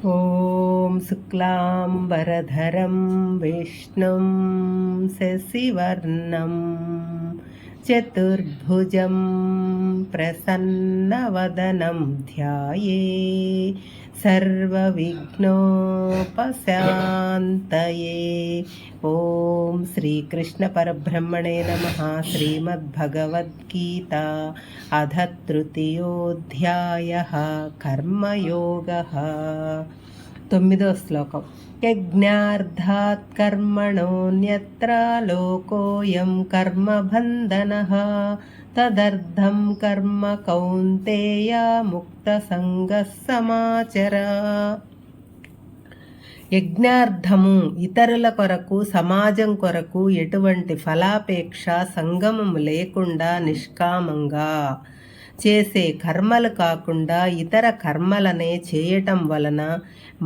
ॐ शुक्लाम्बरधरं विष्णुं शशिवर्णं चतुर्भुजं प्रसन्नवदनं ध्याये सर्वविघ्नोपशान्तये। ॐ श्रीकृष्णपरब्रह्मणे नमः। श्रीमद्भगवद्गीता अथ तृतीयोऽध्यायः कर्मयोगः। 9వ శ్లోకం। యజ్ఞార్థాత్ కర్మణోన్యత్ర లోకోయం కర్మబంధనః తదర్థం కర్మ కౌంతేయ ముక్తసంగః సమాచర. యజ్ఞార్థము ఇతరుల కొరకు, సమాజం కొరకు ఎటువంటి ఫలాపేక్ష సంగమము లేకుండా నిష్కామంగా చేసే కర్మలు కాకుండా ఇతర కర్మలనే చేయటం వలన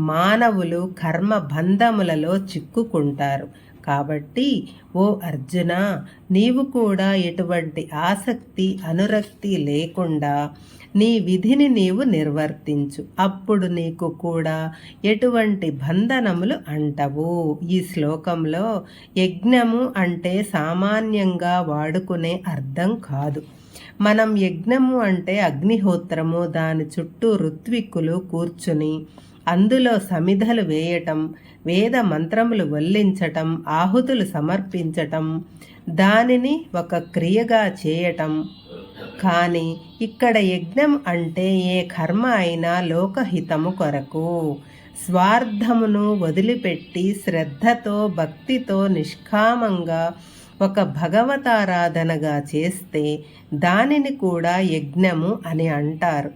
మానవులు కర్మ బంధములలో చిక్కుకుంటారు. కాబట్టి ఓ అర్జున, నీవు కూడా ఎటువంటి ఆసక్తి అనురక్తి లేకుండా నీ విధిని నీవు నిర్వర్తించు. అప్పుడు నీకు కూడా ఎటువంటి బంధనములు అంటవు. ఈ శ్లోకంలో యజ్ఞము అంటే సామాన్యంగా వాడుకునే అర్థం కాదు. మనం యజ్ఞము అంటే అగ్నిహోత్రము, దాని చుట్టూ ఋత్విక్కులు కూర్చుని అందులో సమిధలు వేయటం, వేద మంత్రములు వల్లించటం, ఆహుతులు సమర్పించటం, దానిని ఒక క్రియగా చేయటం. కానీ ఇక్కడ యజ్ఞం అంటే ఏ కర్మ అయినా లోకహితము కొరకు, స్వార్థమును వదిలిపెట్టి శ్రద్ధతో భక్తితో నిష్కామంగా ఒక భగవతారాధనగా చేస్తే దానిని కూడా యజ్ఞము అని అంటారు.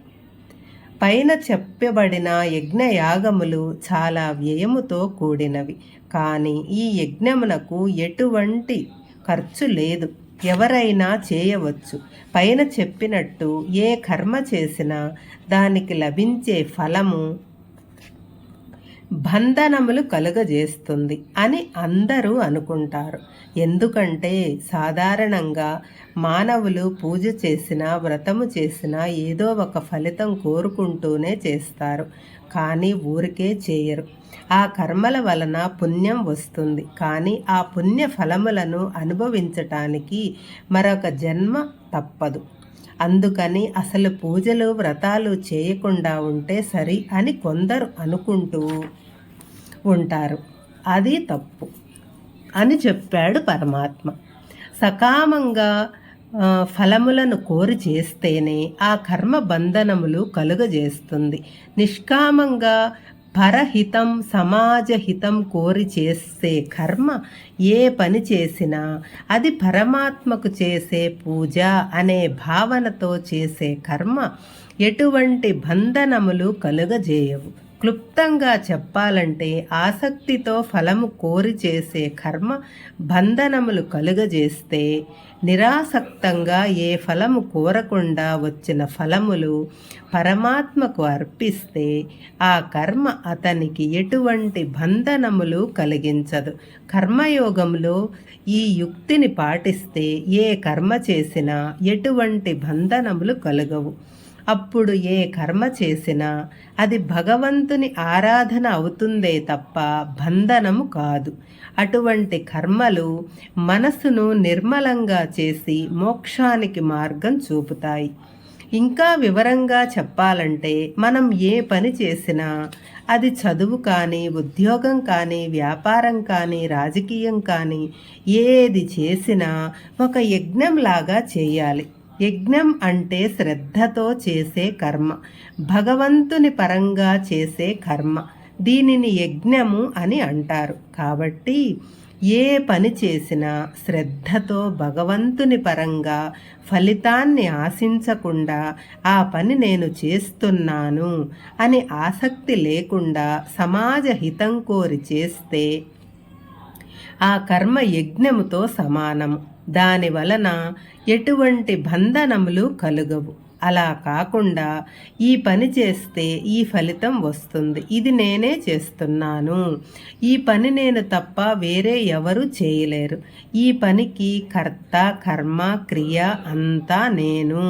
పైన చెప్పబడిన యజ్ఞయాగములు చాలా వ్యయముతో కూడినవి. కానీ ఈ యజ్ఞమునకు ఎటువంటి ఖర్చు లేదు, ఎవరైనా చేయవచ్చు. పైన చెప్పినట్టు ఏ కర్మ చేసినా దానికి లభించే ఫలము బంధనములు కలుగజేస్తుంది అని అందరూ అనుకుంటారు. ఎందుకంటే సాధారణంగా మానవులు పూజ చేసినా, వ్రతము చేసినా ఏదో ఒక ఫలితం కోరుకుంటూనే చేస్తారు. కానీ ఊరికే చేయరు. ఆ కర్మల వలన పుణ్యం వస్తుంది. కానీ ఆ పుణ్య ఫలములను అనుభవించటానికి మరొక జన్మ తప్పదు. అందుకని అసలు పూజలు వ్రతాలు చేయకుండా ఉంటే సరి అని కొందరు అనుకుంటూ ఉంటారు. అది తప్పు అని చెప్పాడు పరమాత్మ. సకామంగా ఫలములను కోరి చేస్తేనే ఆ కర్మ బంధనములు కలుగజేస్తుంది. నిష్కామంగా పరహితం, సమాజహితం కోరి చేసే కర్మ ఏ పని చేసినా అది పరమాత్మకు చేసే పూజ అనే భావనతో చేసే కర్మ ఎటువంటి బంధనములు కలుగజేయవు. క్లుప్తంగా చెప్పాలంటే ఆసక్తితో ఫలము కోరి చేసే కర్మ బంధనములు కలుగజేస్తే, నిరాసక్తంగా ఏ ఫలము కోరకుండా వచ్చిన ఫలములు పరమాత్మకు అర్పిస్తే ఆ కర్మ అతనికి ఎటువంటి బంధనములు కలిగించదు. కర్మయోగంలో ఈ యుక్తిని పాటిస్తే ఏ కర్మ చేసినా ఎటువంటి బంధనములు కలగవు. అప్పుడు ఏ కర్మ చేసినా అది భగవంతుని ఆరాధన అవుతుందే తప్ప బంధనము కాదు. అటువంటి కర్మలు మనసును నిర్మలంగా చేసి మోక్షానికి మార్గం చూపుతాయి. ఇంకా వివరంగా చెప్పాలంటే మనం ఏ పని చేసినా, అది చదువు కానీ, ఉద్యోగం కానీ, వ్యాపారం కానీ, రాజకీయం కానీ, ఏది చేసినా ఒక యజ్ఞంలాగా చేయాలి. యజ్ఞం అంటే శ్రద్ధతో చేసే కర్మ, భగవంతుని పరంగా చేసే కర్మ. దీనిని యజ్ఞము అని అంటారు. కాబట్టి ఏ పని చేసినా శ్రద్ధతో భగవంతుని పరంగా ఫలితాన్ని ఆశించకుండా ఆ పని నేను చేస్తున్నాను అని ఆసక్తి లేకుండా సమాజ హితం కోరి చేస్తే ఆ కర్మ యజ్ఞముతో సమానము. దాని వలన ఎటువంటి బంధనములు కలుగవు. అలా కాకుండా ఈ పని చేస్తే ఈ ఫలితం వస్తుంది, ఇది నేనే చేస్తున్నాను, ఈ పని నేను తప్ప వేరే ఎవరు చేయలేరు, ఈ పనికి కర్త కర్మ క్రియ అంతా నేను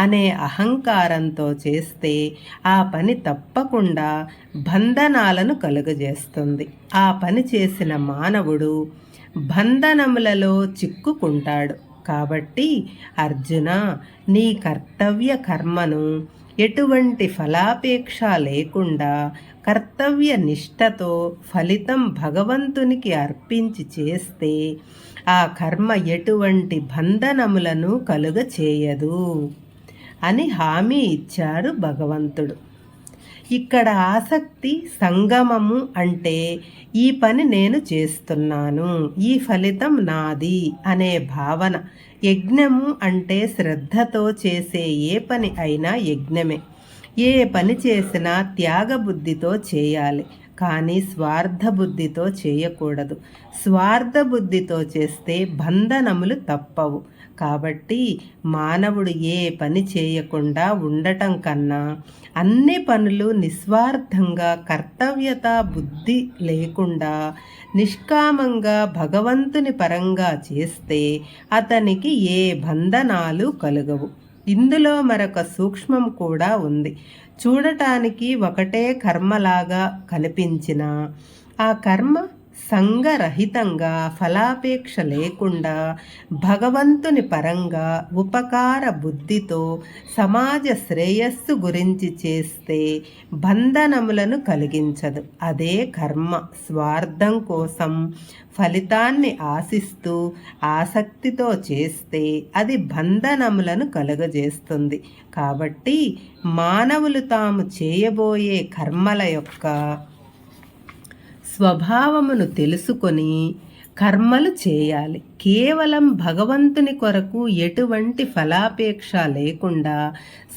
అనే అహంకారంతో చేస్తే ఆ పని తప్పకుండా బంధనాలను కలుగజేస్తుంది. ఆ పని చేసిన మానవుడు బంధనములలో చిక్కుకుంటాడు. కాబట్టి అర్జున, నీ కర్తవ్య కర్మను ఎటువంటి ఫలాపేక్ష లేకుండా కర్తవ్య నిష్టతో ఫలితం భగవంతునికి అర్పించి చేస్తే ఆ కర్మ ఎటువంటి బంధనములను కలుగచేయదు అని హామీ ఇచ్చారు భగవంతుడు. ఇక్కడ ఆసక్తి సంగమము అంటే ఈ పని నేను చేస్తున్నాను, ఈ ఫలితం నాది అనే భావన. యజ్ఞము అంటే శ్రద్ధతో చేసే ఏ పని అయినా యజ్ఞమే. ఏ పని చేసినా త్యాగబుద్ధితో చేయాలి, కానీ స్వార్థ బుద్ధితో చేయకూడదు. స్వార్థ బుద్ధితో చేస్తే బంధనములు తప్పవు. కాబట్టి మానవుడు ఏ పని చేయకుండా ఉండటం కన్నా అన్ని పనులు నిస్వార్థంగా కర్తవ్యత బుద్ధి లేకుండా నిష్కామంగా భగవంతుని పరంగా చేస్తే అతనికి ఏ బంధనాలు కలుగవు. ఇందులో మరొక సూక్ష్మం కూడా ఉంది. చూడటానికి ఒకటే కర్మలాగా కనిపించిన ఆ కర్మ సంగరహితంగా ఫలాపేక్ష లేకుండా భగవంతుని పరంగా ఉపకార బుద్ధితో సమాజ శ్రేయస్సు గురించి చేస్తే బంధనములను కలిగించదు. అదే కర్మ స్వార్థం కోసం ఫలితాన్ని ఆశిస్తూ ఆసక్తితో చేస్తే అది బంధనములను కలుగజేస్తుంది. కాబట్టి మానవులు తాము చేయబోయే కర్మల యొక్క స్వభావమును తెలుసుకొని కర్మలు చేయాలి. కేవలం భగవంతుని కొరకు ఎటువంటి ఫలాపేక్ష లేకుండా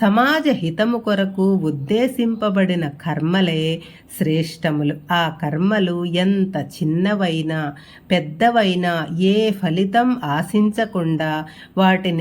సమాజ హితము కొరకు ఉద్దేశింపబడిన కర్మలే శ్రేష్టములు. ఆ కర్మలు ఎంత చిన్నవైనా పెద్దవైనా ఏ ఫలితం ఆశించకుండా వాటిని